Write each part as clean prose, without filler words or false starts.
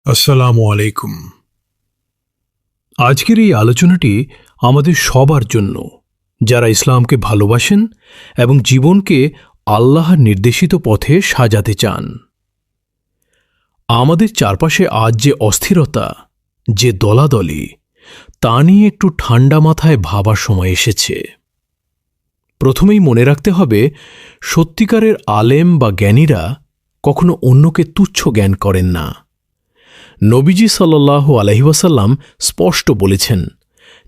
আসসালামু আলাইকুম। আজকের এই আলোচনাটি আমাদের সবার জন্য, যারা ইসলামকে ভালোবাসেন এবং জীবনকে আল্লাহর নির্দেশিত পথে সাজাতে চান। আমাদের চারপাশে আজ যে অস্থিরতা, যে দলাদলি, তা নিয়ে একটু ঠান্ডা মাথায় ভাবার সময় এসেছে। প্রথমেই মনে রাখতে হবে, সত্যিকারের আলেম বা জ্ঞানীরা কখনো অন্যকে তুচ্ছ জ্ঞান করেন না। নবীজি সাল্লাল্লাহু আলাইহি ওয়াসাল্লাম স্পষ্ট বলেছেন,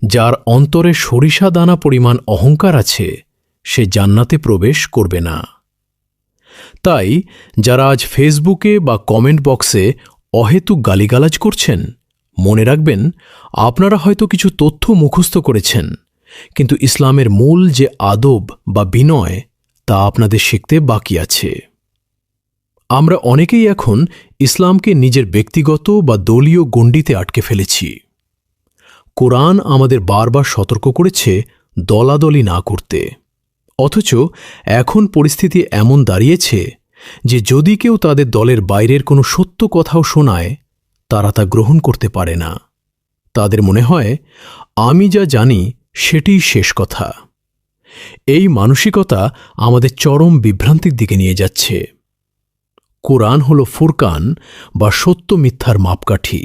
যার অন্তরে সরিষা দানা পরিমাণ অহংকার আছে, সে জান্নাতে প্রবেশ করবে না। তাই যারা আজ ফেসবুকে বা কমেন্ট বক্সে অহেতুক গালিগালাজ করছেন, মনে রাখবেন, আপনারা হয়তো কিছু তথ্য মুখস্থ করেছেন, কিন্তু ইসলামের মূল যে আদব বা বিনয়, তা আপনাদের শিখতে বাকি আছে। আমরা অনেকেই এখন ইসলামকে নিজের ব্যক্তিগত বা দলীয় গণ্ডিতে আটকে ফেলেছি। কোরআন আমাদের বারবার সতর্ক করেছে দলাদলি না করতে। অথচ এখন পরিস্থিতি এমন দাঁড়িয়েছে যে যদি কেউ তাদের দলের বাইরের কোনো সত্য কথাও শোনায়, তারা তা গ্রহণ করতে পারে না। তাদের মনে হয়, আমি যা জানি সেটিই শেষ কথা। এই মানসিকতা আমাদের চরম বিভ্রান্তির দিকে নিয়ে যাচ্ছে। কোরআন হল ফুরকান বা সত্য মিথ্যার মাপকাঠি।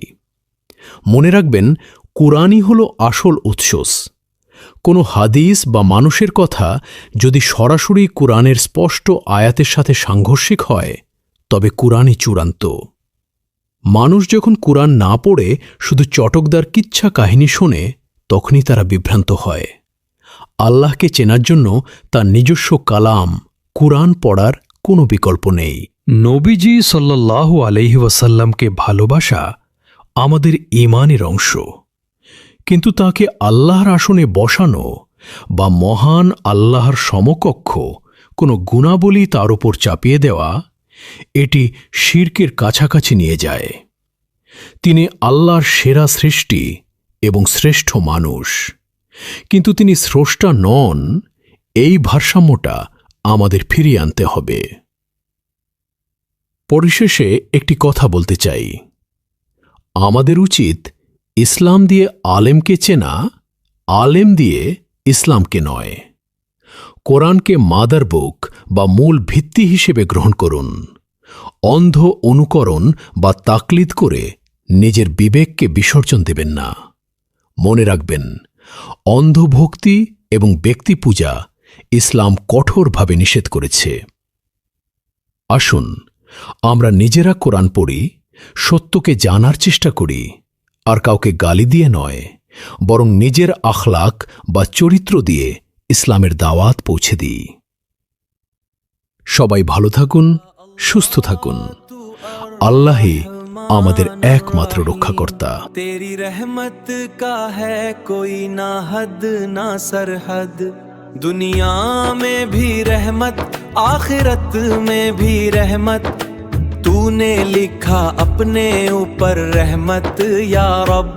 মনে রাখবেন, কোরআনই হল আসল উৎস। কোনো হাদিস বা মানুষের কথা যদি সরাসরি কোরআনের স্পষ্ট আয়াতের সাথে সাংঘর্ষিক হয়, তবে কোরআনই চূড়ান্ত। মানুষ যখন কোরআন না পড়ে শুধু চটকদার কিচ্ছা কাহিনী শোনে, তখনই তারা বিভ্রান্ত হয়। আল্লাহকে চেনার জন্য তার নিজস্ব কালাম কোরআন পড়ার কোনো বিকল্প নেই। নবীজি সাল্লাল্লাহু আলাইহি ওয়াসাল্লামকে ভালোবাসা আমাদের ঈমানের অংশ, কিন্তু তাকে আল্লাহর আসনে বসানো বা মহান আল্লাহর সমকক্ষ কোনো গুণাবলী তার উপর চাপিয়ে দেওয়া, এটি শিরকের কাছাকাছি নিয়ে যায়। তিনি আল্লাহর সেরা সৃষ্টি এবং শ্রেষ্ঠ মানুষ, কিন্তু তিনি স্রষ্টা নন। এই ভারসাম্যটা আমাদের ফিরিয়ে আনতে হবে। পরিশেষে একটি কথা বলতে চাই, আমাদের উচিত ইসলাম দিয়ে আলেমকে চেনা, আলেম দিয়ে ইসলামকে নয়। কোরআনকে মাদার বুক বা মূল ভিত্তি হিসেবে গ্রহণ করুন। অন্ধ অনুকরণ বা তাকলিদ করে নিজের বিবেককে বিসর্জন দেবেন না। মনে রাখবেন, অন্ধভক্তি এবং ব্যক্তি পূজা ইসলাম কঠোরভাবে নিষেধ করেছে। আসুন আমরা নিজেরা কোরআন পড়ি, সত্যকে জানার চেষ্টা করি, আর কাউকে গালি দিয়ে নয়, বরং নিজের আখলাক বা চরিত্র দিয়ে ইসলামের দাওয়াত পৌঁছে দিই। সবাই ভালো থাকুন, সুস্থ থাকুন। আল্লাহই আমাদের একমাত্র রক্ষাকর্তা। तेरी रहमत का है कोई ना हद ना सरहद, दुनिया में भी रहमत आखिरत में भी रहमत, तूने लिखा अपने ऊपर रहमत या रब।